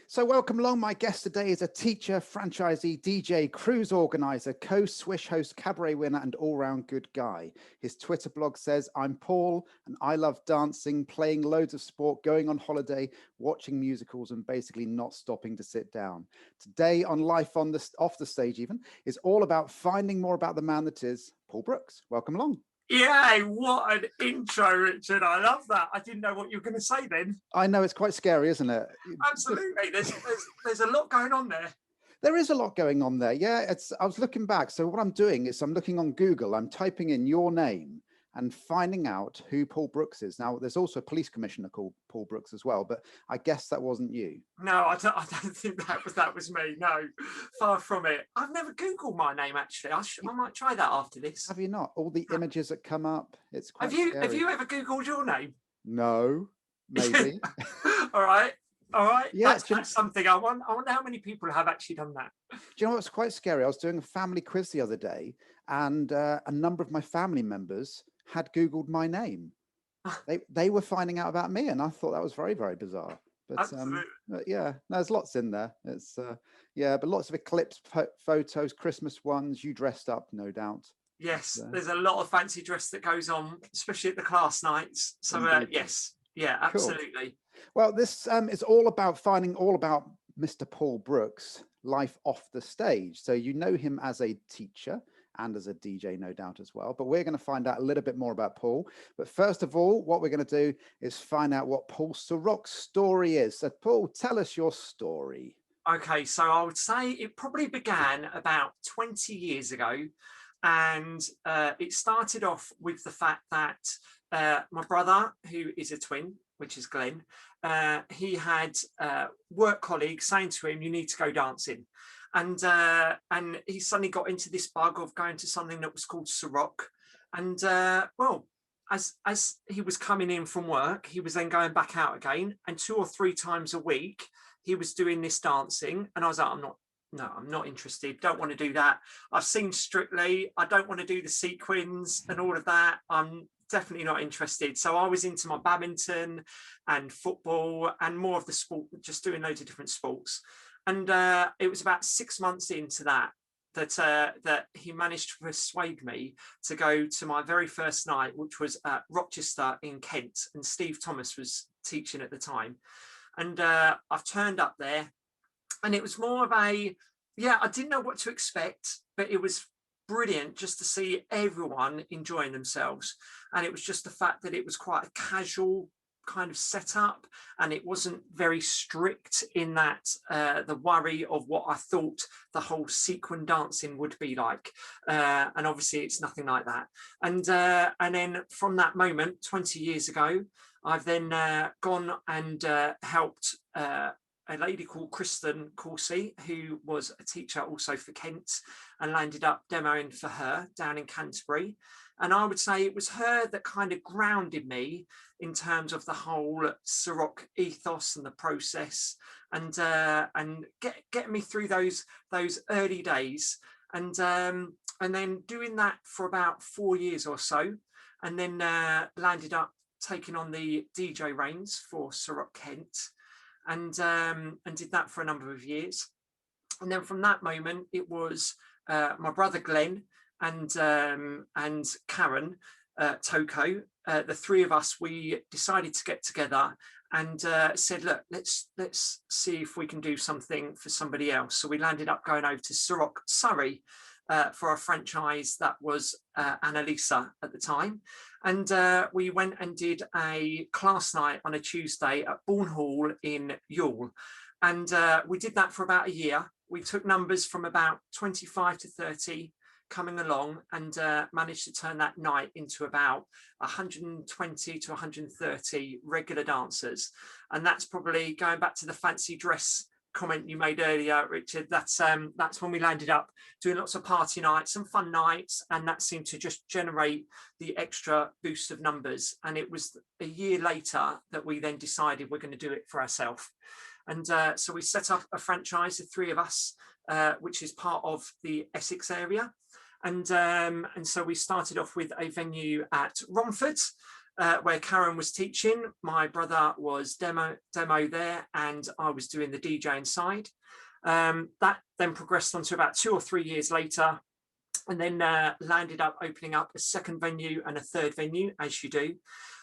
So welcome along. My guest today is a teacher, franchisee, DJ, cruise organizer, co-Swish host, cabaret winner, and all-round good guy. His Twitter blog says, "I'm Paul, and I love dancing, playing loads of sport, going on holiday, watching musicals, and basically not stopping to sit down." Today on Life on the Off the Stage even is all about finding more about the man that is Paul Brooks. Welcome along. Yeah, what an intro, Richard. I love that. I didn't know what you were going to say then. I know it's quite scary, isn't it? Absolutely. There's a lot going on there. There is a lot going on there. Yeah, I was looking back. So what I'm doing is I'm looking on Google, I'm typing in your name and finding out who Paul Brooks is. Now, there's also a police commissioner called Paul Brooks as well, but I guess that wasn't you. No, I don't think that was me. No, far from it. I've never Googled my name, actually. I might try that after this. Have you not? All the images that come up, it's quite Have scary. you ever Googled your name? No, maybe. All right. Yeah, that's something I wonder how many people have actually done that. Do you know what's quite scary? I was doing a family quiz the other day, and a number of my family members had Googled my name. They were finding out about me, and I thought that was very, very bizarre. But yeah, there's lots in there. It's but lots of eclipse photos, Christmas ones. You dressed up, no doubt. Yes, there's a lot of fancy dress that goes on, especially at the class nights. So yes, yeah, absolutely. Cool. Well, this is all about finding all about Mr. Paul Brooks' life off the stage. So you know him as a teacher and as a DJ, no doubt, as well. But we're going to find out a little bit more about Paul. But first of all, what we're going to do is find out what Paul Sorok's story is. So, Paul, tell us your story. Okay, so I would say it probably began about 20 years ago. And it started off with the fact that my brother, who is a twin, which is Glenn, he had work colleagues saying to him, "You need to go dancing." And he suddenly got into this bug of going to something that was called Ceroc. And as he was coming in from work, he was then going back out again. And 2 or 3 times a week, he was doing this dancing. And I was like, I'm not interested. Don't want to do that. I've seen Strictly. I don't want to do the sequins and all of that. I'm definitely not interested. So I was into my badminton and football and more of the sport, just doing loads of different sports. And it was about 6 months into that he managed to persuade me to go to my very first night, which was at Rochester in Kent. And Steve Thomas was teaching at the time. And I've turned up there, and it was more of I didn't know what to expect, but it was brilliant just to see everyone enjoying themselves. And it was just the fact that it was quite a casual kind of setup, and it wasn't very strict in that the worry of what I thought the whole sequin dancing would be like, and obviously it's nothing like that. And then from that moment 20 years ago, I've then gone and helped a lady called Kristen Corsey, who was a teacher also for Kent, and landed up demoing for her down in Canterbury. And I would say it was her that kind of grounded me in terms of the whole Sorok ethos and the process, and getting me through those early days. And then doing that for about 4 years or so, and then landed up taking on the DJ reins for Sorok Kent, and did that for a number of years. And then from that moment, it was my brother Glenn and Karen Toko, the 3 of us. We decided to get together and said, look, let's see if we can do something for somebody else. So we landed up going over to Sorok, Surrey, for a franchise that was Annalisa at the time. And we went and did a class night on a Tuesday at Bourne Hall in Youghal. And we did that for about a year. We took numbers from about 25 to 30 coming along, and managed to turn that night into about 120 to 130 regular dancers. And that's probably going back to the fancy dress comment you made earlier, Richard. That's when we landed up doing lots of party nights and fun nights, and that seemed to just generate the extra boost of numbers. And it was a year later that we then decided we're going to do it for ourselves. And so we set up a franchise, the 3 of us, which is part of the Essex area. And so we started off with a venue at Romford, where Karen was teaching. My brother was demo there, and I was doing the DJing side. That then progressed on to about 2 or 3 years later, and then landed up opening up a second venue and a third venue, as you do.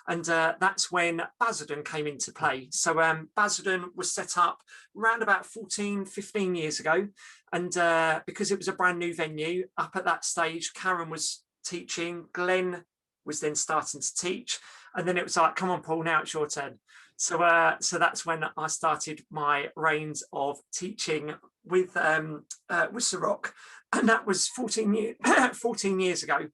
And that's when Basildon came into play. So Basildon was set up around about 14, 15 years ago. And because it was a brand new venue, up at that stage, Karen was teaching, Glenn was then starting to teach. And then it was like, come on, Paul, now it's your turn. So so that's when I started my reigns of teaching with Ceroc. And that was 14 years ago.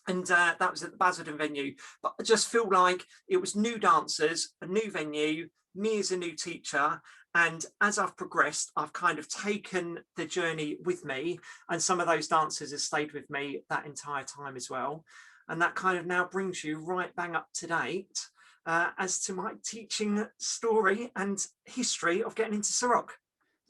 And that was at the Basildon venue. But I just feel like it was new dancers, a new venue, me as a new teacher. And as I've progressed, I've kind of taken the journey with me. And some of those dancers have stayed with me that entire time as well. And that kind of now brings you right bang up to date as to my teaching story and history of getting into Sorok.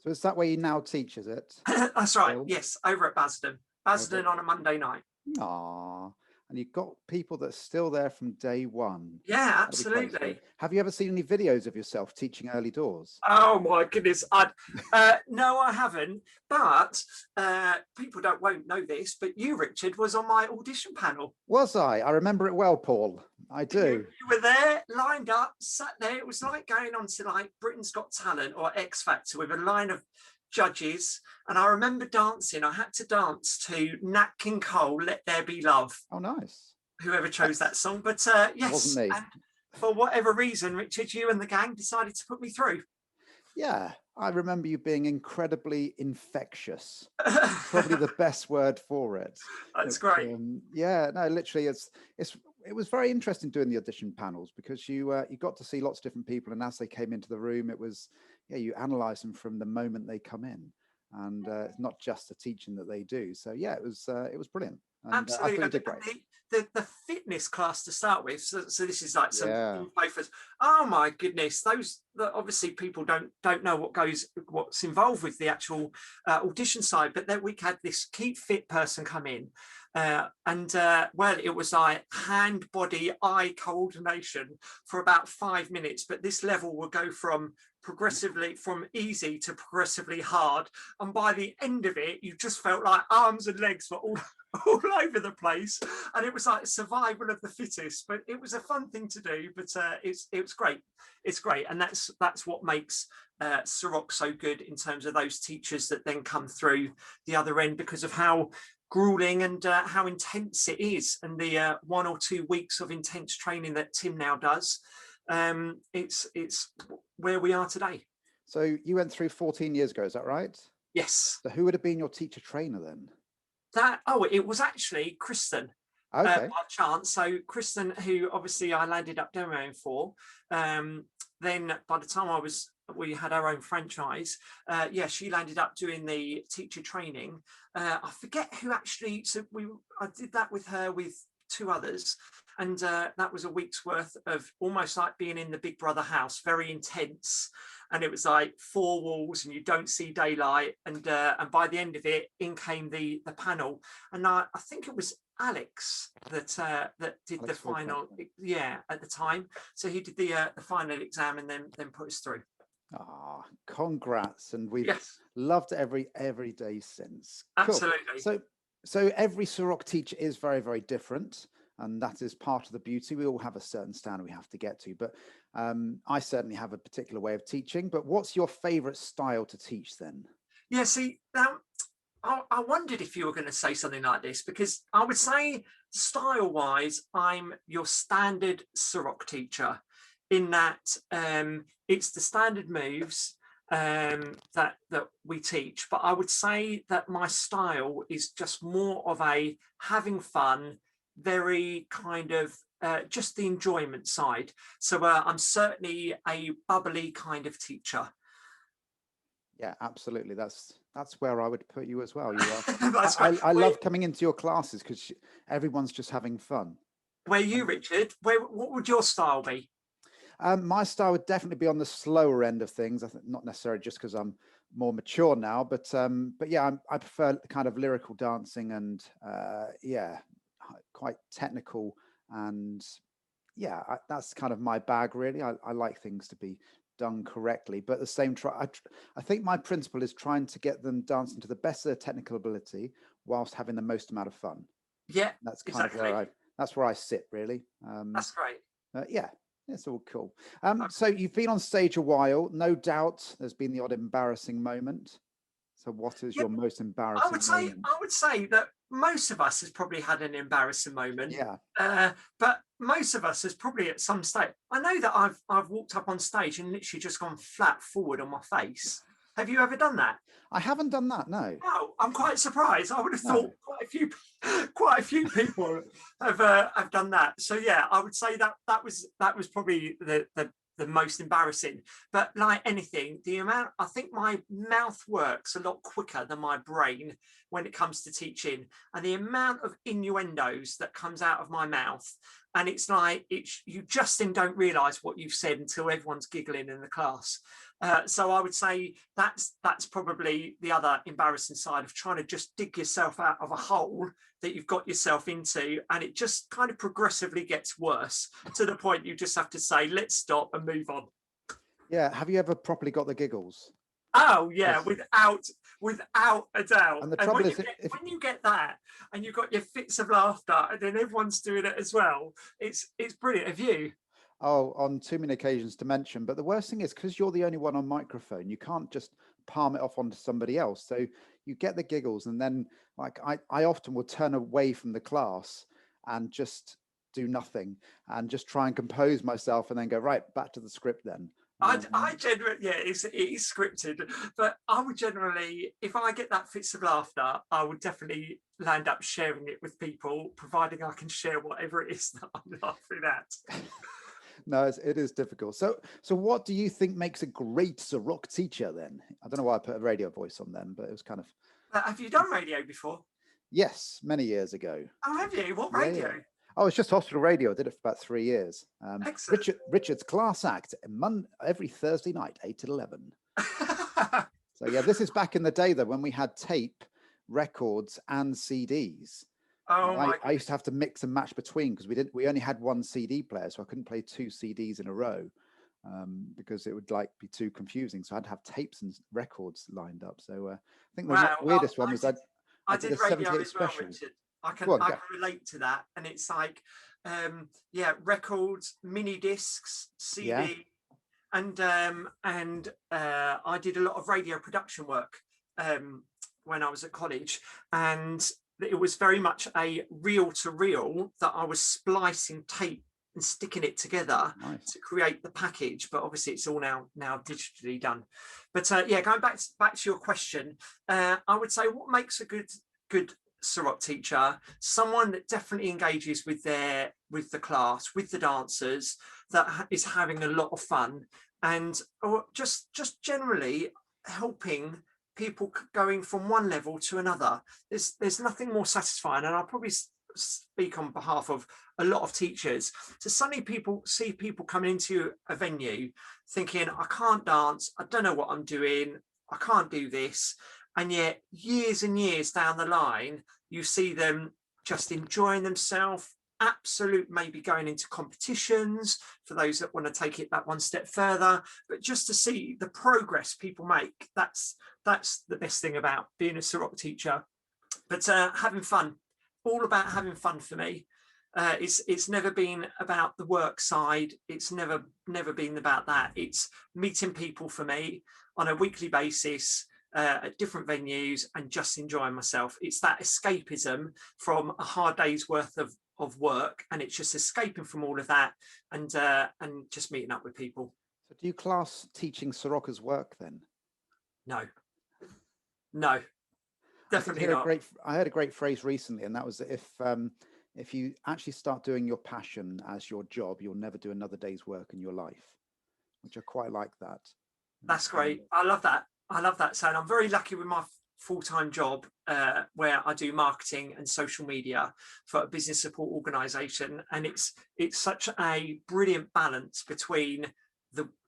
So is that where you now teach, is it? That's right. Yes, over at Basildon. Basildon on a Monday night. Aww. And you've got people that are still there from day one. Yeah, absolutely. Have you ever seen any videos of yourself teaching early doors? Oh my goodness. No, I haven't. But people won't know this, but you, Richard, was on my audition panel. Was I? I remember it well, Paul. I do. You were there, lined up, sat there. It was like going on to like Britain's Got Talent or X Factor with a line of judges. And I remember dancing. I had to dance to Nat King Cole, Let There Be Love. Oh, nice. Whoever chose that song. But yes, wasn't me. And for whatever reason, Richard, you and the gang decided to put me through. Yeah, I remember you being incredibly infectious. Probably the best word for it. That's great. Yeah, no, literally, it was very interesting doing the audition panels because you got to see lots of different people, and as they came into the room, it was you analyze them from the moment they come in, and it's not just the teaching that they do. So yeah, it was brilliant. And, absolutely. I thought you did great. The fitness class to start with. So this is like some info. Oh my goodness, those obviously people don't know what's involved with the actual audition side. But then we had this keep fit person come in, and well, it was like hand, body, eye coordination for about 5 minutes. But this level will go from easy to progressively hard, and by the end of it, you just felt like arms and legs were all over the place, and it was like survival of the fittest. But it was a fun thing to do. But it was great. It's great, and that's what makes Sorok so good in terms of those teachers that then come through the other end, because of how grueling and how intense it is, and the 1 or 2 weeks of intense training that Tim now does. It's where we are today. So you went through 14 years ago, is that right? Yes. So who would have been your teacher trainer then? It was actually Kristen. Okay. By chance. So Kristen, who obviously I landed up demoing for, then by the time we had our own franchise, she landed up doing the teacher training. I forget who actually, I did that with her with 2 others, and that was a week's worth of almost like being in the Big Brother house, very intense. And it was like 4 walls and you don't see daylight, and by the end of it, in came the panel, and I think it was Alex that did the final, at the time. So he did the final exam and then put us through. Congrats, and we've loved every day since. Absolutely. Cool. So every Sorok teacher is very, very different, and that is part of the beauty. We all have a certain standard we have to get to, but I certainly have a particular way of teaching. But what's your favorite style to teach then? Yeah, see, now I wondered if you were going to say something like this, because I would say style-wise, I'm your standard Sorok teacher, in that it's the standard moves that we teach, but I would say that my style is just more of a having fun, very kind of just the enjoyment side. So I'm certainly a bubbly kind of teacher. Yeah, absolutely. That's where I would put you as well. You are. That's I love coming into your classes because everyone's just having fun. Where you, Richard? What would your style be? My style would definitely be on the slower end of things. I think not necessarily just because I'm more mature now, but yeah, I prefer kind of lyrical dancing and quite technical and yeah, that's kind of my bag, really. I like things to be done correctly, but at the same I think my principle is trying to get them dancing to the best of their technical ability whilst having the most amount of fun. Yeah, That's kind of exactly. that's where I sit, really. That's great. Yeah, it's all cool. Okay. So you've been on stage a while. No doubt there's been the odd embarrassing moment. So what is Yeah, your most I embarrassing moment? would say that most of us has probably had an embarrassing moment, Yeah, but most of us has probably at some stage. I know that I've walked up on stage and literally just gone flat forward on my face. Have you ever done that? I haven't done that. No, Oh, I'm quite surprised. I would have no. thought quite a few people have done that. So yeah, I would say that was probably the most embarrassing. But like anything, the amount, I think my mouth works a lot quicker than my brain when it comes to teaching, and the amount of innuendos that comes out of my mouth, and it's like you just don't realise what you've said until everyone's giggling in the class. So I would say that's probably the other embarrassing side of trying to just dig yourself out of a hole that you've got yourself into, and it just kind of progressively gets worse to the point you just have to say, let's stop and move on. Yeah, have you ever properly got the giggles? Oh yeah, Yes. without a doubt. And the And trouble is, if when you get that, and you've got your fits of laughter, and then everyone's doing it as well, it's brilliant. Have you? oh, on too many occasions to mention, but the worst thing is because you're the only one on microphone, you can't just palm it off onto somebody else. So you get the giggles, and then like I often will turn away from the class and just do nothing and just try and compose myself and then go right back to the script then. I generally, yeah, it is scripted, but I would generally, if I get that fits of laughter, I would definitely land up sharing it with people, providing I can share whatever it is that I'm laughing at. No, it is difficult. So what do you think makes a great Sorok teacher then? I don't know why I put a radio voice on them, but it was kind of, Have you done radio before? yes, many years ago. Oh, have you? What Yeah, radio? yeah. Oh, it's just hospital radio. I did it for about 3 years. Excellent. Richard's class act every Thursday night, 8 to 11. So yeah, this is back in the day though, when we had tape, records, and CDs. Oh my I used to have to mix and match between because we only had one CD player, so I couldn't play 2 CDs in a row because it would like be too confusing. So I'd have tapes and records lined up. So I think the wow. Well, weirdest one was I did a radio 78 as well, special. Richard. Go on, I go. can relate to that, and it's like, yeah, records, mini discs, Yeah. CD, and I did a lot of radio production work when I was at college, and it was very much a reel to reel that I was splicing tape and sticking it together Nice. to create the package. But obviously, it's all now digitally done. But yeah, going back to your question, I would say what makes a good Ceroc teacher, someone that definitely engages with the class, with the dancers, that is having a lot of fun, and or just generally helping people going from one level to another. There's nothing more satisfying, and I'll probably speak on behalf of a lot of teachers, to suddenly see people coming into a venue thinking, I can't dance, I don't know what I'm doing, I can't do this, and yet years and years down the line you see them just enjoying themselves, absolute, maybe going into competitions for those that want to take it that one step further, but just to see the progress people make, that's the best thing about being a Sorok teacher. But having fun, all about having fun for me. It's never been about the work side. It's never been about that. It's meeting people for me on a weekly basis at different venues and just enjoying myself. It's that escapism from a hard day's worth of work, and it's just escaping from all of that and just meeting up with people. So do you class teaching Sorok as work then? No, definitely not. I heard a great phrase recently, and that was that if you actually start doing your passion as your job, you'll never do another day's work in your life, which I quite like that. That's great. I love that. So I'm very lucky with my full-time job where I do marketing and social media for a business support organization, and it's such a brilliant balance between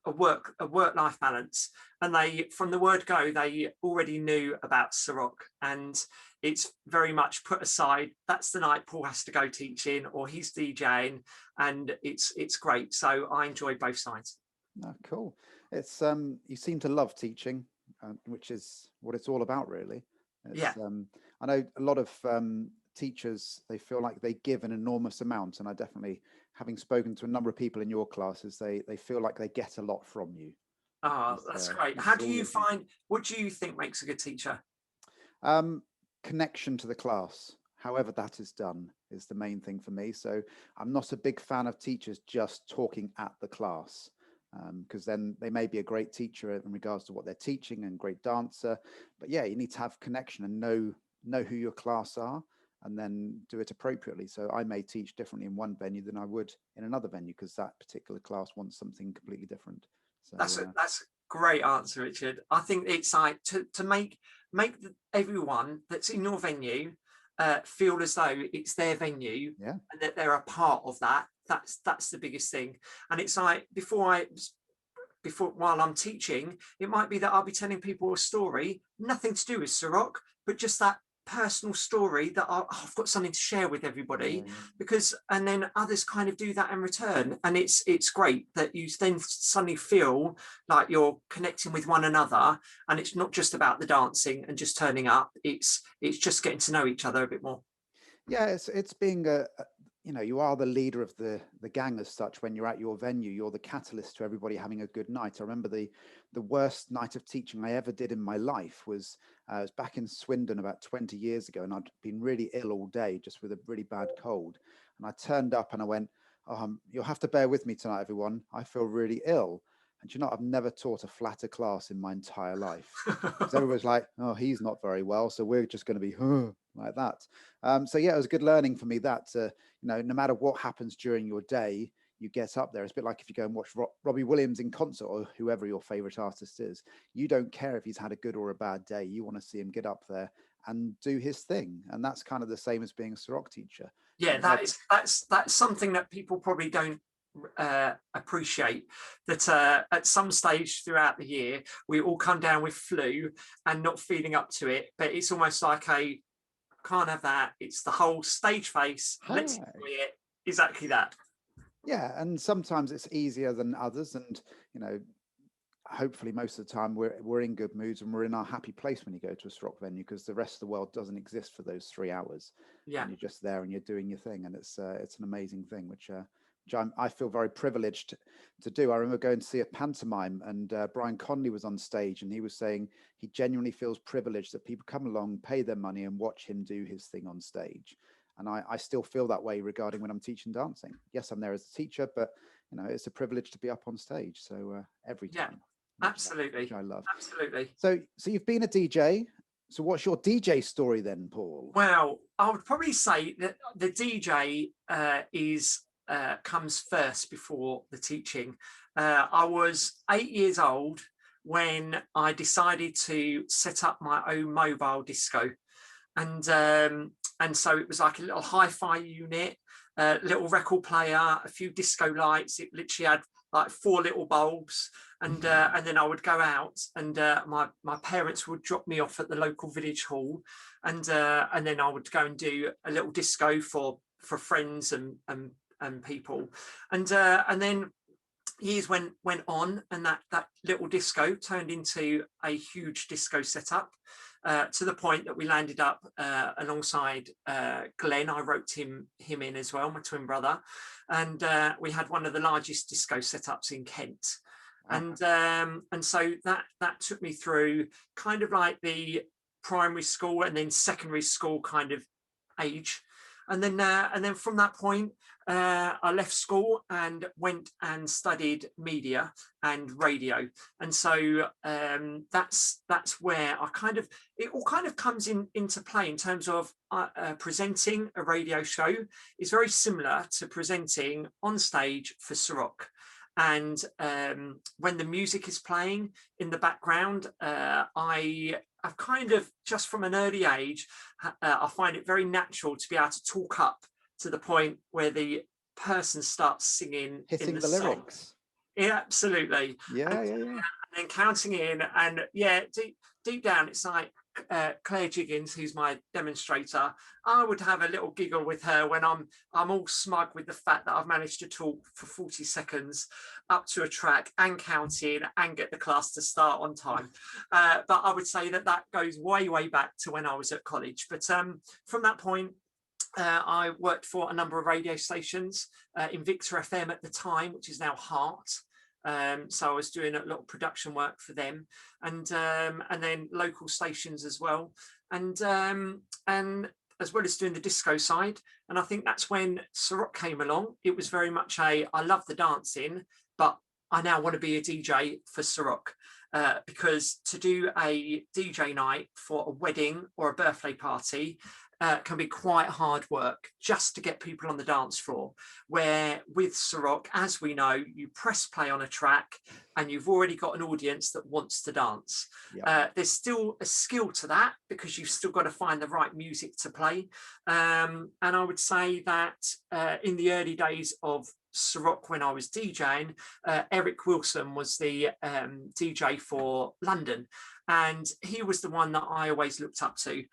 a work-life balance, and they, from the word go, they already knew about Sorok, and it's very much put aside. That's the night Paul has to go teaching or he's DJing, and it's great. So I enjoy both sides. Oh, cool. It's you seem to love teaching, which is what it's all about, really. Yeah. It's I know a lot of teachers, they feel like they give an enormous amount, and I definitely, having spoken to a number of people in your classes, they feel like they get a lot from you. Oh, that's great. How do you Always find, what do you think makes a good teacher? connection to the class, however that is done, is the main thing for me. So I'm not a big fan of teachers just talking at the class, because then they may be a great teacher in regards to what they're teaching and great dancer, but yeah, you need to have connection and know who your class are, and then do it appropriately. So I may teach differently in one venue than I would in another venue, because that particular class wants something completely different. So That's a great answer, Richard. I think it's like to make everyone that's in your venue feel as though it's their venue, yeah, and that they're a part of that. That's the biggest thing. And it's like before while I'm teaching, it might be that I'll be telling people a story, nothing to do with Sorok, but just that personal story that I've got something to share with everybody, yeah. because and then others kind of do that in return, and it's great that you then suddenly feel like you're connecting with one another, and it's not just about the dancing and just turning up, it's just getting to know each other a bit more. Yeah, it's being you know, you are the leader of the gang as such. When you're at your venue, you're the catalyst to everybody having a good night. I remember the worst night of teaching I ever did in my life was back in Swindon about 20 years ago, and I'd been really ill all day, just with a really bad cold. And I turned up and I went, you'll have to bear with me tonight, everyone. I feel really ill. And you know, I've never taught a flatter class in my entire life, because everybody's like, oh, he's not very well, so we're just going to be like that. So yeah, it was a good learning for me that you know, no matter what happens during your day, you get up there. It's a bit like if you go and watch Robbie Williams in concert, or whoever your favorite artist is. You don't care if he's had a good or a bad day. You want to see him get up there and do his thing. And that's kind of the same as being a Sorok teacher. Yeah, You know, that's something that people probably don't appreciate, that at some stage throughout the year we all come down with flu and not feeling up to it, but it's almost like a can't have that, it's the whole stage face, let's enjoy it, exactly that. yeah, and sometimes it's easier than others, and you know, hopefully most of the time we're in good moods and we're in our happy place when you go to a Sorok venue, because the rest of the world doesn't exist for those 3 hours. Yeah, and you're just there and you're doing your thing, and it's an amazing thing, which I feel very privileged to do. I remember going to see a pantomime, and Brian Conley was on stage, and he was saying he genuinely feels privileged that people come along, pay their money, and watch him do his thing on stage. And I still feel that way regarding when I'm teaching dancing. Yes, I'm there as a teacher, but you know, it's a privilege to be up on stage. So every time, absolutely, which I love. Absolutely. So you've been a DJ. So what's your DJ story then, Paul? Well, I would probably say that the DJ comes first before the teaching. I was 8 years old when I decided to set up my own mobile disco, and so it was like a little hi-fi unit, a little record player, a few disco lights. It literally had like 4 little bulbs, and then I would go out, and my parents would drop me off at the local village hall, and then I would go and do a little disco for friends and people, and then years went on, and that little disco turned into a huge disco setup, to the point that we landed up alongside Glenn. I roped him in as well, my twin brother, and we had one of the largest disco setups in Kent. Wow. And so that took me through kind of like the primary school and then secondary school kind of age. And then from that point, I left school and went and studied media and radio. And so that's where it all kind of comes into play in terms of presenting a radio show is very similar to presenting on stage for Ceroc. And when the music is playing in the background, I've kind of, just from an early age, I find it very natural to be able to talk up to the point where the person starts singing, hitting in the lyrics. song. Yeah, absolutely. Yeah. And then counting in, and deep down, it's like, Claire Jiggins, who's my demonstrator, I would have a little giggle with her when I'm all smug with the fact that I've managed to talk for 40 seconds up to a track and counting and get the class to start on time. But I would say that goes way back to when I was at college. But from that point, I worked for a number of radio stations, Invicta FM at the time, which is now Heart. So I was doing a lot of production work for them, and then local stations as well, and as well as doing the disco side. And I think that's when Sorok came along. It was very much I love the dancing, but I now want to be a DJ for Sorok. Because to do a DJ night for a wedding or a birthday party can be quite hard work just to get people on the dance floor. Where with Ceroc, as we know, you press play on a track and you've already got an audience that wants to dance. Yeah. There's still a skill to that because you've still got to find the right music to play. And I would say that in the early days of Sorok, when I was DJing, Eric Wilson was the DJ for London, and he was the one that I always looked up to.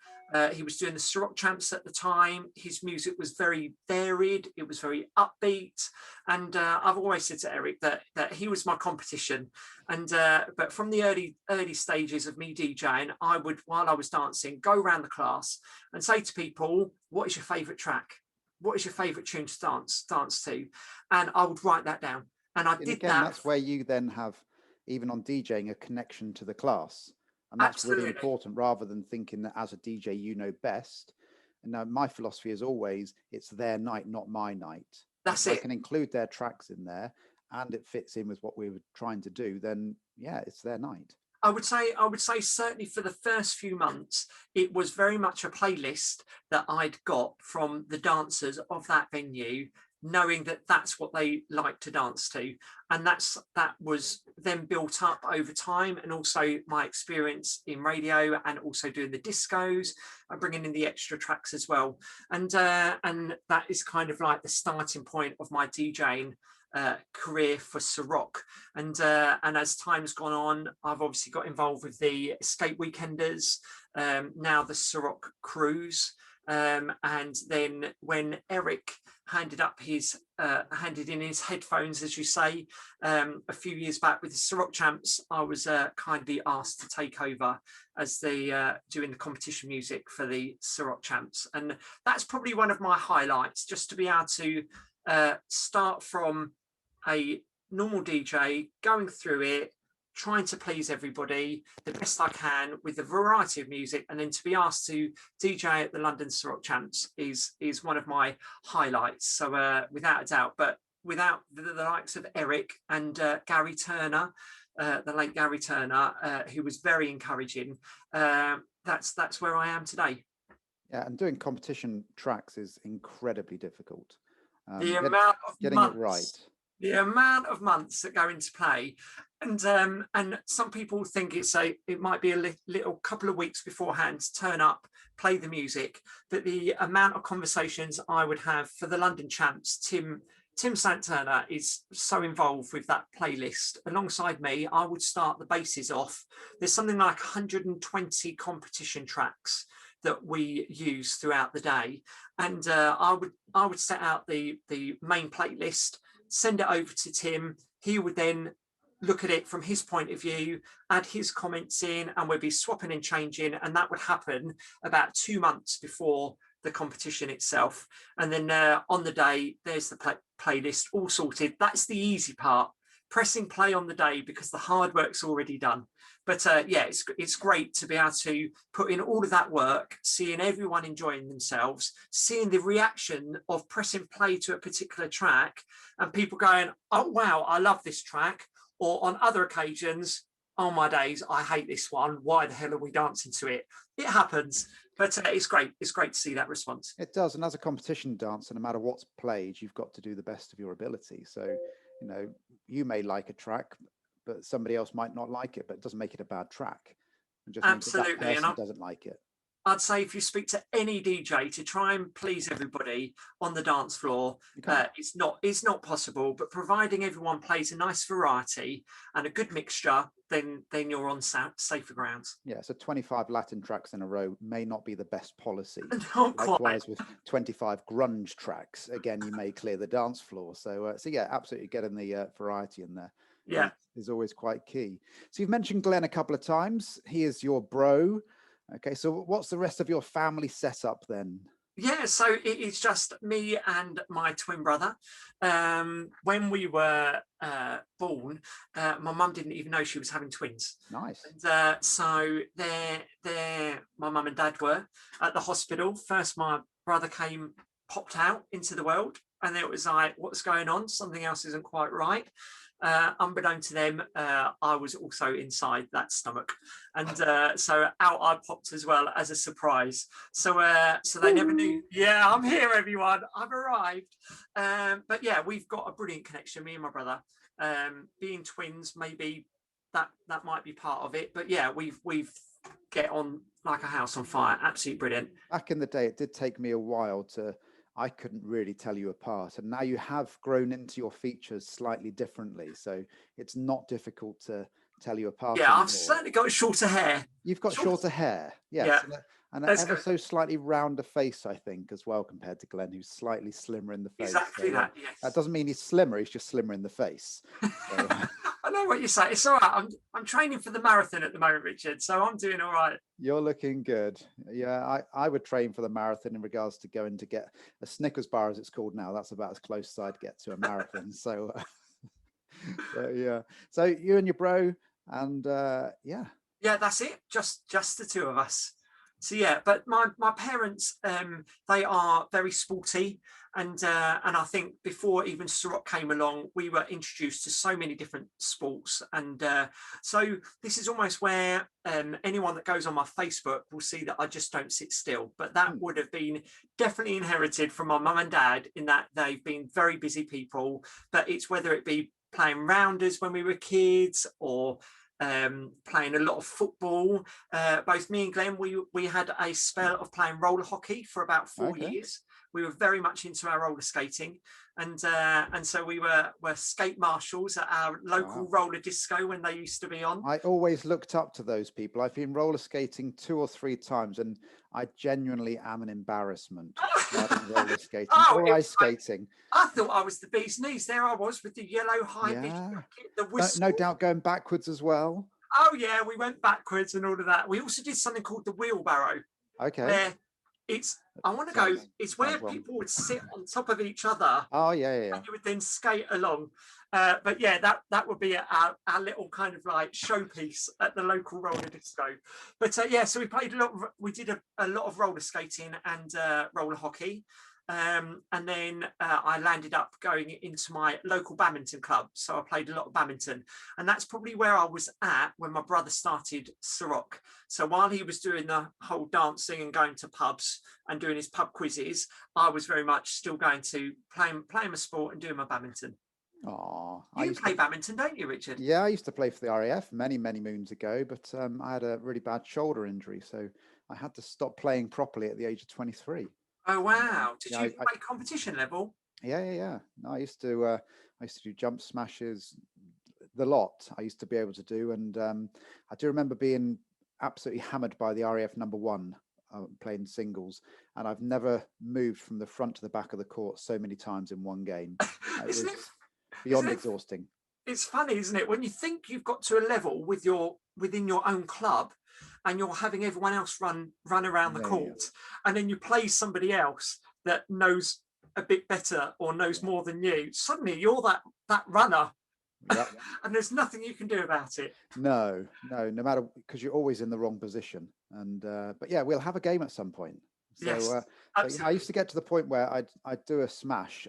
He was doing the Sorok Champs at the time. His music was very varied, it was very upbeat, and I've always said to Eric that he was my competition. And but from the early stages of me DJing, I would, while I was dancing, go around the class and say to people, what is your favorite track? What is your favorite tune to dance to? And I would write that down. And I did again, that. That's where you then have, even on DJing, a connection to the class. And that's Absolutely. Really important, rather than thinking that as a DJ, you know best. And now my philosophy is always, it's their night, not my night. That's if it. I can include their tracks in there and it fits in with what we were trying to do, then yeah, it's their night. I would say certainly for the first few months, it was very much a playlist that I'd got from the dancers of that venue, knowing that that's what they like to dance to. And that was then built up over time, and also my experience in radio and also doing the discos and bringing in the extra tracks as well. And that is kind of like the starting point of my DJing career for Ceroc. And as time's gone on, I've obviously got involved with the Escape Weekenders, now the Sorok Cruise. And then when Eric handed in his headphones, as you say, a few years back with the Sorok Champs, I was kindly asked to take over as doing the competition music for the Sorok Champs. And that's probably one of my highlights, just to be able to start from a normal DJ, going through it, trying to please everybody the best I can with a variety of music, and then to be asked to DJ at the London Sorok Champs is one of my highlights. So without a doubt, but without the likes of Eric and Gary Turner, the late Gary Turner, who was very encouraging, that's where I am today. Yeah, and doing competition tracks is incredibly difficult. The amount of getting months, it right. The amount of months that go into play, and some people think it might be a little couple of weeks beforehand to turn up, play the music, but the amount of conversations I would have for the London Champs, Tim Santana is so involved with that playlist. Alongside me, I would start the bases off. There's something like 120 competition tracks that we use throughout the day, and I would set out the main playlist, send it over to Tim. He would then look at it from his point of view, add his comments in, and we'd be swapping and changing, and that would happen about 2 months before the competition itself. And then on the day, there's the playlist all sorted. That's the easy part, pressing play on the day, because the hard work's already done. But yeah, it's great to be able to put in all of that work, seeing everyone enjoying themselves, seeing the reaction of pressing play to a particular track and people going, oh, wow, I love this track. Or on other occasions, oh my days, I hate this one. Why the hell are we dancing to it? It happens, but it's great. It's great to see that response. It does. And as a competition dancer, no matter what's played, you've got to do the best of your ability. So, you know, you may like a track, but somebody else might not like it, but it doesn't make it a bad track. It just Absolutely. means that person doesn't like it. I'd say if you speak to any DJ to try and please everybody on the dance floor, Okay. it's not possible. But providing everyone plays a nice variety and a good mixture, then you're on safer grounds. Yeah, so 25 Latin tracks in a row may not be the best policy. Not quite. Likewise, with 25 grunge tracks, again, you may clear the dance floor. So yeah, absolutely getting the variety in there. Yeah. Is always quite key. So you've mentioned Glenn a couple of times. He is your bro. Okay, so what's the rest of your family setup then? Yeah, so it's just me and my twin brother. When we were born, my mum didn't even know she was having twins. Nice. And so my mum and dad were at the hospital. First, my brother popped out into the world, and it was like, what's going on? Something else isn't quite right. Unbeknown to them, I was also inside that stomach, and so out I popped as well as a surprise. So they never knew. Yeah, I'm here, everyone. I've arrived. But yeah, we've got a brilliant connection, me and my brother. Being twins, maybe that might be part of it. But yeah, we've get on like a house on fire. Absolutely brilliant. Back in the day, it did take me a while I couldn't really tell you apart. And now you have grown into your features slightly differently. So it's not difficult to tell you apart. Yeah, anymore. I've certainly got shorter hair. You've got shorter hair, yes. Yeah. And an ever so slightly rounder face, I think, as well, compared to Glenn, who's slightly slimmer in the face. Exactly so, that, yes. That doesn't mean he's slimmer, he's just slimmer in the face. So, I know what you say. It's all right. I'm training for the marathon at the moment, Richard, so I'm doing all right. You're looking good. Yeah, I would train for the marathon in regards to going to get a Snickers bar, as it's called now. That's about as close as I'd get to a marathon. So, yeah. So you and your bro, and yeah. Yeah, that's it. Just the two of us. So yeah, but my parents, they are very sporty, and I think before even Sorok came along, we were introduced to so many different sports, and so this is almost where anyone that goes on my Facebook will see that I just don't sit still. But that would have been definitely inherited from my mum and dad, in that they've been very busy people. But it's whether it be playing rounders when we were kids, or playing a lot of football. Both me and Glenn, we had a spell of playing roller hockey for about 4 years. We were very much into our roller skating, and so we were skate marshals at our local roller disco when they used to be on. I always looked up to those people. I've been roller skating 2 or 3 times, and I genuinely am an embarrassment. Roller skating or ice skating. I thought I was the bee's knees. There I was with the yellow high vis jacket, the whistle. No doubt going backwards as well. Oh yeah, we went backwards and all of that. We also did something called the wheelbarrow. Okay. Where it's where people would sit on top of each other. Oh yeah. And you would then skate along. But yeah, that would be our little kind of like showpiece at the local roller disco. But yeah, so we did a lot of roller skating and roller hockey. And then I landed up going into my local badminton club. So I played a lot of badminton, and that's probably where I was at when my brother started Ceroc. So while he was doing the whole dancing and going to pubs and doing his pub quizzes, I was very much still going to playing my sport and doing my badminton. Oh, you play badminton, don't you, Richard? Yeah, I used to play for the RAF many moons ago, but I had a really bad shoulder injury, so I had to stop playing properly at the age of 23. Oh wow! Did you play competition level? Yeah. No, I used to do jump smashes, the lot. I used to be able to do, and I do remember being absolutely hammered by the RAF #1 playing singles, and I've never moved from the front to the back of the court so many times in one game. It was beyond exhausting. It's funny, isn't it, when you think you've got to a level within your own club, and you're having everyone else run around the court, and then you play somebody else that knows a bit better or knows more than you. Suddenly you're that runner. Yep. And there's nothing you can do about it. No matter, because you're always in the wrong position. And but yeah, we'll have a game at some point. So, yes, I used to get to the point where I'd do a smash,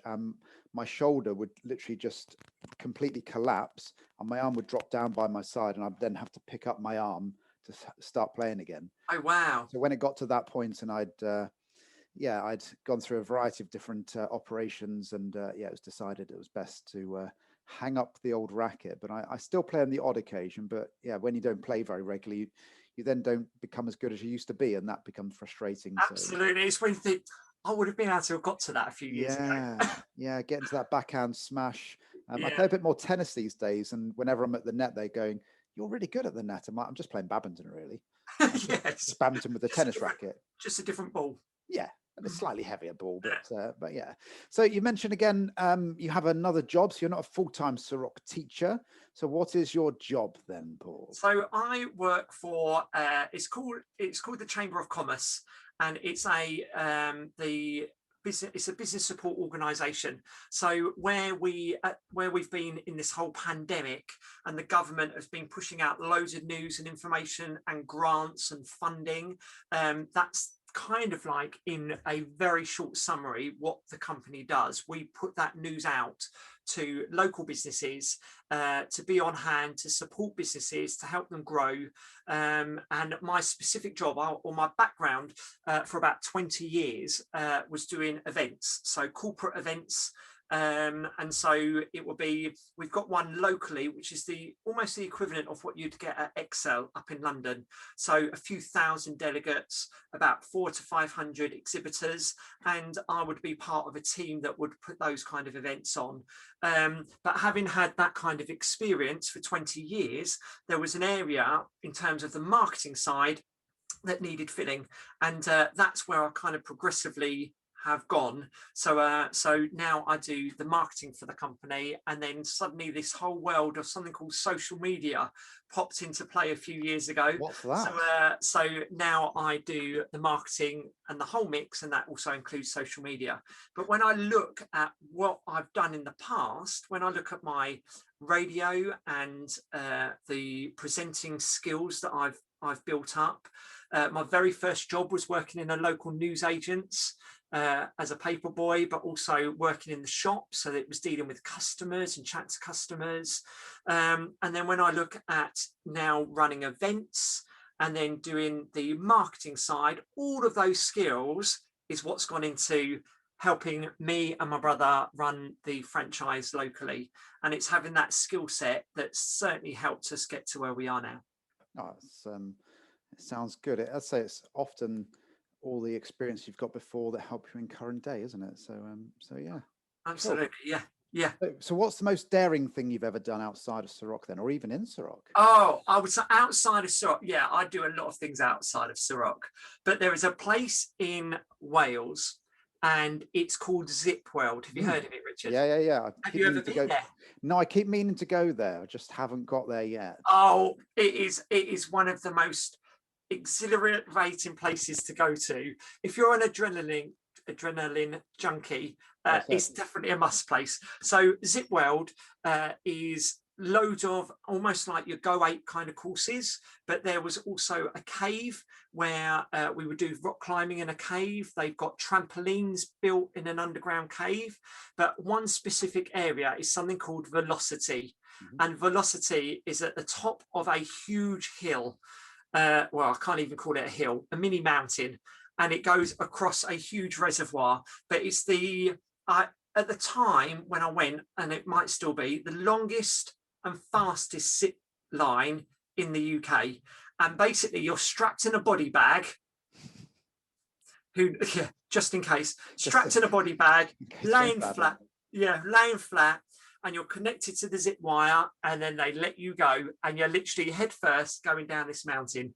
my shoulder would literally just completely collapse, and my arm would drop down by my side, and I'd then have to pick up my arm to start playing again. Oh wow! So when it got to that point, and I'd gone through a variety of different operations, and it was decided it was best to hang up the old racket. But I still play on the odd occasion. But yeah, when you don't play very regularly, you then don't become as good as you used to be, and that becomes frustrating. Absolutely. It's when you think, I would have been able to have got to that a few years ago. Yeah, getting to that backhand smash. I Yeah. play a bit more tennis these days, and whenever I'm at the net, they're going, "You're really good at the net." I'm like, "I'm just playing badminton, really." Yes. Just badminton with a tennis racket. Just a different ball. Yeah, and a slightly heavier ball, but yeah. So you mentioned again, you have another job, so you're not a full-time Sorok teacher. So what is your job then, Paul? So I work for it's called the Chamber of Commerce, and it's it's a business support organisation. So where we've been in this whole pandemic, and the government has been pushing out loads of news and information and grants and funding, that's kind of like, in a very short summary, what the company does. We put that news out to local businesses to be on hand, to support businesses, to help them grow. And my specific job, or my background for about 20 years, was doing events, so corporate events. And so it will be, we've got one locally, which is almost the equivalent of what you'd get at Excel up in London. So a few thousand delegates, about 400 to 500 exhibitors, and I would be part of a team that would put those kind of events on. But having had that kind of experience for 20 years, there was an area in terms of the marketing side that needed filling, and that's where I kind of progressively have gone. So now I do the marketing for the company, and then suddenly this whole world of something called social media popped into play a few years ago. What's that? So now I do the marketing and the whole mix, and that also includes social media. But when I look at what I've done in the past, when I look at my radio and the presenting skills that I've built up, my very first job was working in a local newsagent's as a paper boy, but also working in the shop, so that it was dealing with customers and chat to customers. And then when I look at now running events and then doing the marketing side, all of those skills is what's gone into helping me and my brother run the franchise locally. And it's having that skill set that's certainly helped us get to where we are now. Oh, it sounds good. I'd say it's often all the experience you've got before that help you in current day, isn't it? So yeah. Absolutely. Cool. Yeah. So what's the most daring thing you've ever done outside of Sorok then, or even in Sorok? Oh, I would say outside of Sorok. Yeah, I do a lot of things outside of Sorok, but there is a place in Wales, and it's called Zipweld. Have you heard of it, Richard? Yeah. Have you ever been there? No, I keep meaning to go there. I just haven't got there yet. Oh, it is one of the most exhilarating places to go to. If you're an adrenaline junkie, it's definitely a must place. So Zipweld is loads of almost like your Go 8 kind of courses, but there was also a cave where we would do rock climbing in a cave. They've got trampolines built in an underground cave, but one specific area is something called Velocity. And Velocity is at the top of a huge hill. Well, I can't even call it a hill, a mini mountain, and it goes across a huge reservoir. But it's at the time when I went, and it might still be, the longest and fastest zip line in the UK. And basically you're strapped in a body bag, just in case, strapped in a body bag, laying flat, and you're connected to the zip wire, and then they let you go, and you're literally head first going down this mountain.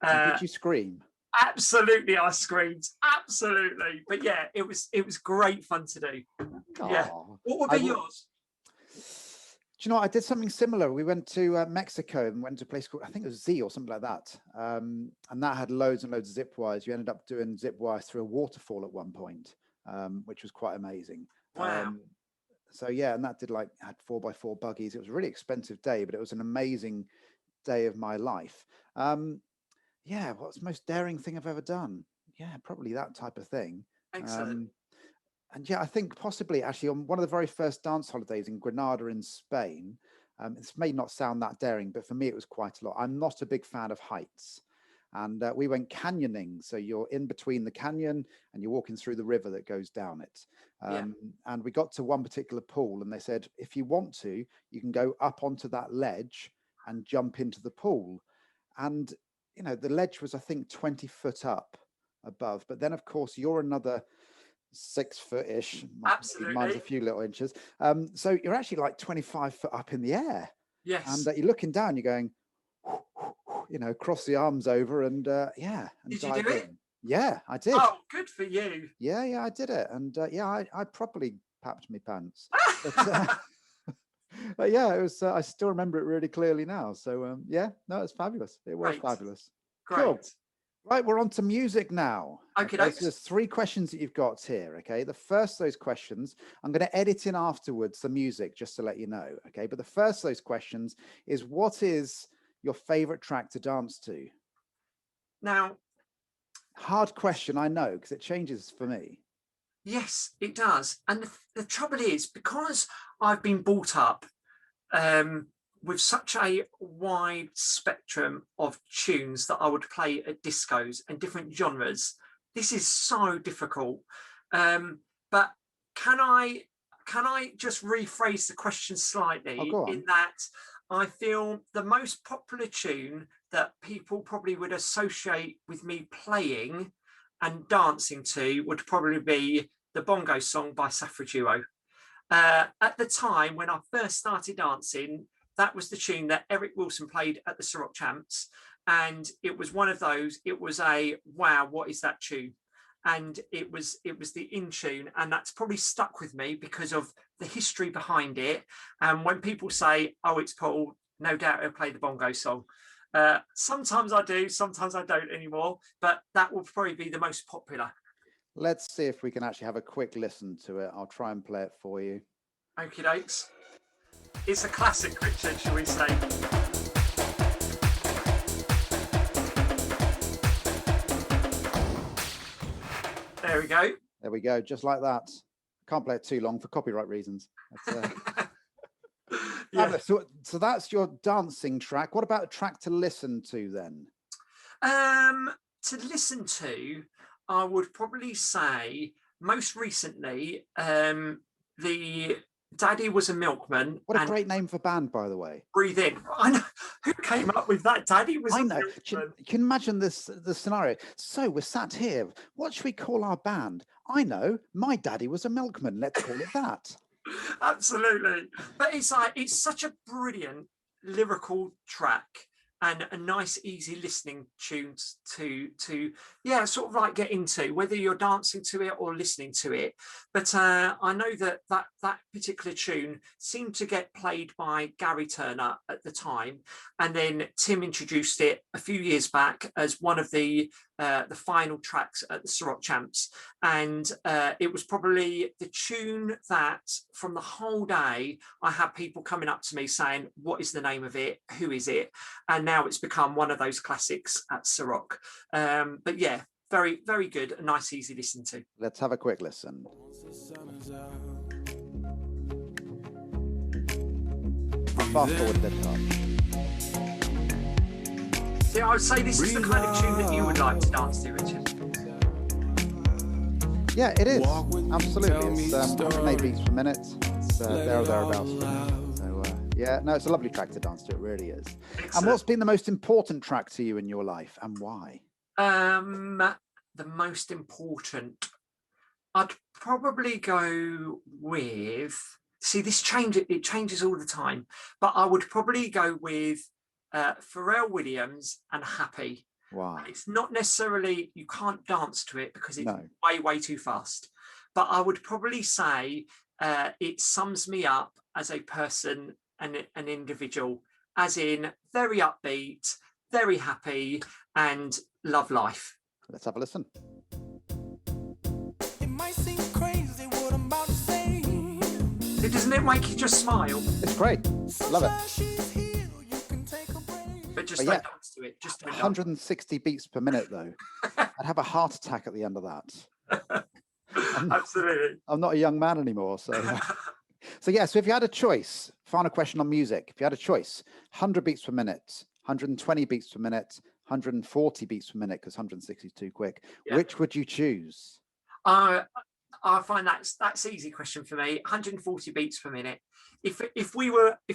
Did you scream? Absolutely, I screamed. Absolutely, but yeah, it was great fun to do. Yeah. What would be yours? Do you know, I did something similar. We went to Mexico and went to a place called, I think it was Z or something like that. And that had loads and loads of zip wires. You ended up doing zip wires through a waterfall at one point, which was quite amazing. Wow. So yeah, and that had 4x4 buggies. It was a really expensive day, but it was an amazing day of my life. Yeah, what's the most daring thing I've ever done? Yeah, probably that type of thing. Excellent. And yeah, I think possibly actually on one of the very first dance holidays in Granada in Spain, this may not sound that daring, but for me it was quite a lot. I'm not a big fan of heights. And we went canyoning. So you're in between the canyon and you're walking through the river that goes down it. And we got to one particular pool and they said, if you want to, you can go up onto that ledge and jump into the pool. And you know, the ledge was, I think, 20 foot up above. But then, of course, you're another 6 foot-ish. Mine's a Absolutely. few little inches. So you're actually like 25 foot up in the air. Yes. And you're looking down, you're going, you know, cross the arms over and yeah, and Did you dive do it? in. Yeah, I did. Oh, good for you. Yeah, I did it. And yeah, I properly papped my pants. But yeah, it was. I still remember it really clearly now. So yeah, no, it's fabulous. It was Great. fabulous. Great. Cool. Right, we're on to music now. Okay, So there's 3 questions that you've got here. Okay, the first of those questions, I'm going to edit in afterwards the music just to let you know. Okay, but the first of those questions is, what is your favorite track to dance to? Now, hard question, I know, because it changes for me. yes, it does. And the trouble is, because I've been brought up with such a wide spectrum of tunes that I would play at discos and different genres, this is so difficult. But can I just rephrase the question slightly, in that I feel the most popular tune that people probably would associate with me playing and dancing to would probably be the Bongo Song by Safra Duo. At the time when I first started dancing, that was the tune that Eric Wilson played at the Sorok Champs. And it was one of those, it was a, wow, what is that tune? And it was the in tune, and that's probably stuck with me because of the history behind it. And when people say, oh, it's Paul, no doubt he'll play the Bongo Song. Sometimes I do, sometimes I don't anymore, but that will probably be the most popular. Let's see if we can actually have a quick listen to it. I'll try and play it for you. Okie dokes. It's a classic, Richard, shall we say. There we go. There we go, just like that. Can't play it too long for copyright reasons. Yeah. So that's your dancing track. What about a track to listen to then? To listen to, I would probably say most recently, the Daddy Was a Milkman. What a great name for band, by the way. Breathe In. I know. Who came up with that? Daddy Was a Milkman. You can imagine the scenario. So we're sat here. What should we call our band? I know. My daddy was a milkman. Let's call it that. Absolutely. But it's such a brilliant lyrical track and a nice, easy listening tunes to yeah, sort of like get into, whether you're dancing to it or listening to it. But I know that particular tune seemed to get played by Gary Turner at the time, and then Tim introduced it a few years back as one of the final tracks at the Ceroc Champs, and it was probably the tune that from the whole day I had people coming up to me saying, what is the name of it, who is it? And now it's become one of those classics at Sorok. But yeah, very, very good, a nice, easy listen to. Let's have a quick listen. Fast forward a bit. See, I would say this is the kind of tune that you would like to dance to, Richard. Yeah, it is. Absolutely. It's 108 beats per minute. It's there or thereabouts. So yeah, no, it's a lovely track to dance to. It really is. Excellent. And what's been the most important track to you in your life, and why? The most important, I'd probably go with. See, it changes all the time, but I would probably go with Pharrell Williams and Happy. Wow. And it's not necessarily, you can't dance to it because it's way too fast. But I would probably say it sums me up as a person and an individual, as in very upbeat, very happy, and love life. Let's have a listen. It might seem crazy what I'm about to say. Doesn't it make you just smile? It's great. Love it. But just don't dance to it. Just 160 beats per minute, though. I'd have a heart attack at the end of that. Absolutely. I'm not a young man anymore, so. So if you had a choice, final question on music. If you had a choice, 100 beats per minute, 120 beats per minute, 140 beats per minute, because 160 is too quick. Yeah. Which would you choose? I find that's easy question for me. 140 beats per minute. If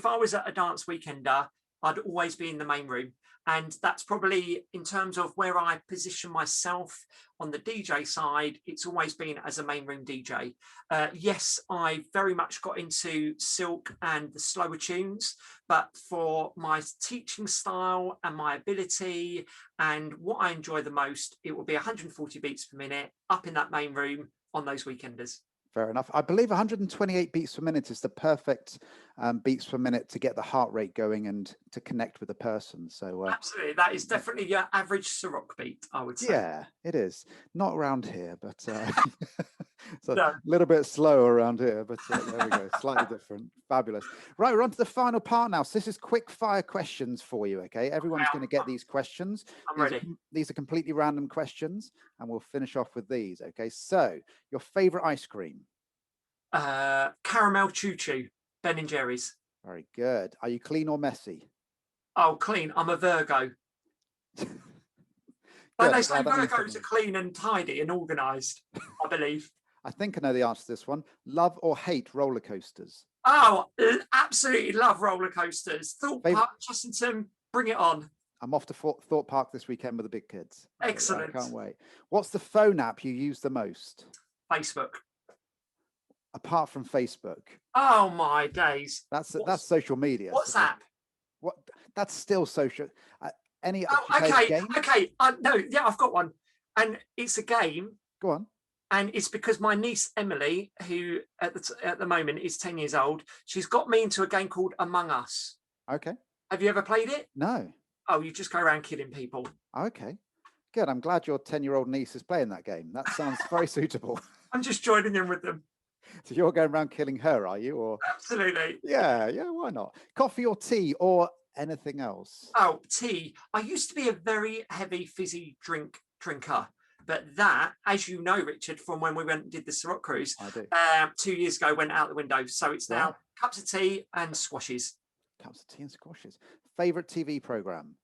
I was at a dance weekender I'd always be in the main room. And that's probably, in terms of where I position myself on the DJ side, it's always been as a main room DJ. Yes, I very much got into Silk and the slower tunes, but for my teaching style and my ability and what I enjoy the most, it will be 140 beats per minute up in that main room on those weekenders. Fair enough. I believe 128 beats per minute is the perfect beats per minute to get the heart rate going and to connect with the person. So absolutely, that is definitely your average Ceroc beat, I would say. Yeah, it is. Not around here, but it's a No. little bit slow around here, but there we go. Slightly different. Fabulous. Right, we're on to the final part now. So this is quick fire questions for you, okay? Everyone's going to get these questions. I'm ready. These are completely random questions, and we'll finish off with these, okay? So, your favorite ice cream? Caramel Choo Choo, Ben and Jerry's. Very good. Are you clean or messy? Oh, clean. I'm a Virgo. But they say Virgos are clean and tidy and organised, I believe. I think I know the answer to this one. Love or hate roller coasters? Oh, absolutely love roller coasters. Thorpe Park, Chessington, bring it on. I'm off to Thorpe Park this weekend with the big kids. Excellent. I can't wait. What's the phone app you use the most? Facebook. Apart from Facebook. Oh my days. That's social media. WhatsApp. What? That's still social. Okay. No, yeah, I've got one, and it's a game. Go on. And it's because my niece Emily, who at the moment is 10 years old, she's got me into a game called Among Us. Okay. Have you ever played it? No. Oh, you just go around killing people. Okay. Good. I'm glad your 10-year-old niece is playing that game. That sounds very suitable. I'm just joining in with them. So you're going around killing her, are you? Or absolutely. Yeah. Why not? Coffee or tea or anything else? Oh, tea. I used to be a very heavy fizzy drinker, but that, as you know, Richard, from when we went and did the Sorok cruise, 2 years ago, went out the window. So it's now cups of tea and squashes. Cups of tea and squashes. Favorite TV program?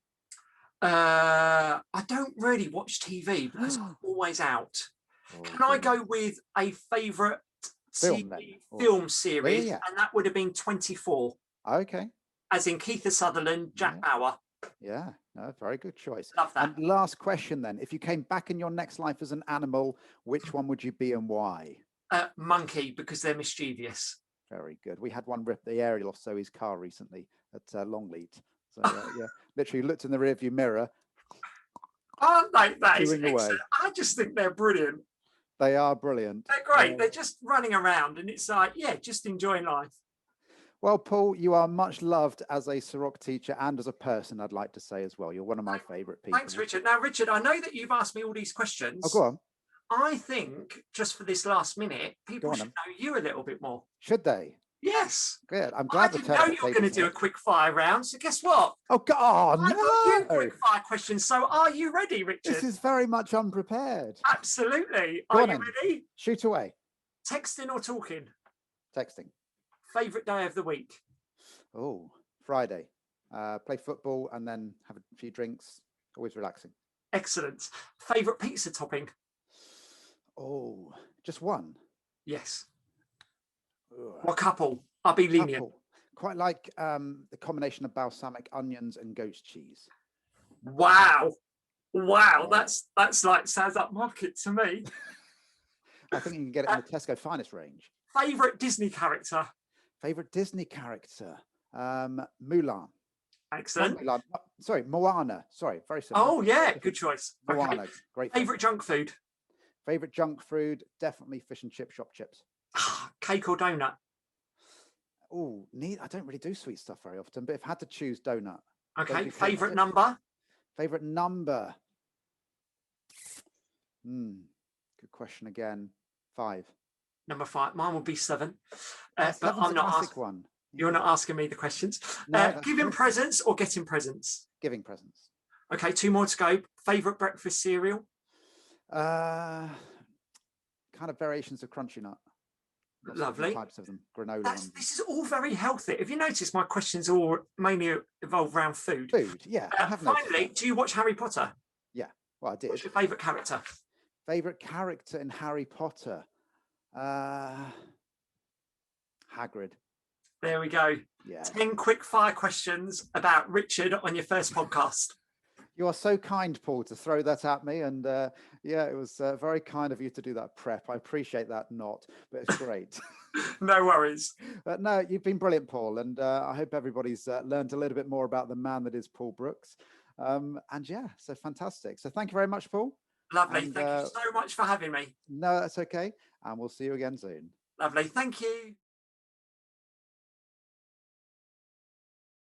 I don't really watch TV because I'm always out. Can I go with a favorite film series? Yeah. And that would have been 24. Okay. As in Keith Sutherland, Jack Bauer. Yeah, no, very good choice. Love that. And last question then. If you came back in your next life as an animal, which one would you be and why? Monkey, because they're mischievous. Very good. We had one rip the aerial off Zoe's car recently at Longleat. So yeah, literally looked in the rearview mirror. Aren't they? That is excellent. I just think they're brilliant. They are brilliant. They're great. They're just running around and it's like, yeah, just enjoying life. Well, Paul, you are much loved as a Sorok teacher and as a person, I'd like to say as well. You're one of my favourite people. Thanks, Richard. Now, Richard, I know that you've asked me all these questions. Oh, go on. I think just for this last minute, people should know you a little bit more. Should they? Yes. Good. I'm glad I didn't know you were going to do a quick fire round. So guess what? Oh, God. I got you quick fire questions. So are you ready, Richard? This is very much unprepared. Absolutely. Are you ready? Shoot away. Texting or talking? Texting. Favourite day of the week? Oh, Friday. Play football and then have a few drinks. Always relaxing. Excellent. Favourite pizza topping? Oh, just one? Yes. Or couple? I'll be lenient. Quite like the combination of balsamic onions and goat's cheese. Wow. That's like sounds like market to me. I think you can get it in the Tesco Finest range. Favourite Disney character? Favourite Disney character? Mulan. Excellent. Mulan. Sorry, Moana. Sorry, very simple. Oh yeah, good choice. Moana, great. Favourite junk food? Favourite junk food? Definitely fish and chip shop chips. Cake or donut? Oh, I don't really do sweet stuff very often, but if I had to choose, donut. Okay. Favourite number? Favourite number? Good question again. 5. Number 5. Mine would be 7. But I'm not asking one. You're not asking me the questions. Giving presents or getting presents? Giving presents. Okay, 2 more to go. Favourite breakfast cereal? Kind of variations of Crunchy Nut. Lovely. Types of them. Granola. This is all very healthy. Have you noticed my questions all mainly evolve around food? Food, yeah. Finally, do you watch Harry Potter? Yeah, well, I did. What's your favourite character? Favourite character in Harry Potter? Hagrid. There we go. Yeah. 10 quick fire questions about Richard on your first podcast. You are so kind, Paul, to throw that at me. And yeah, it was very kind of you to do that prep. I appreciate that not, but it's great. No worries. But no, you've been brilliant, Paul. And I hope everybody's learned a little bit more about the man that is Paul Brooks. And yeah, so fantastic. So thank you very much, Paul. Lovely. And, Thank you so much for having me. No, that's okay. And we'll see you again soon. Lovely. Thank you.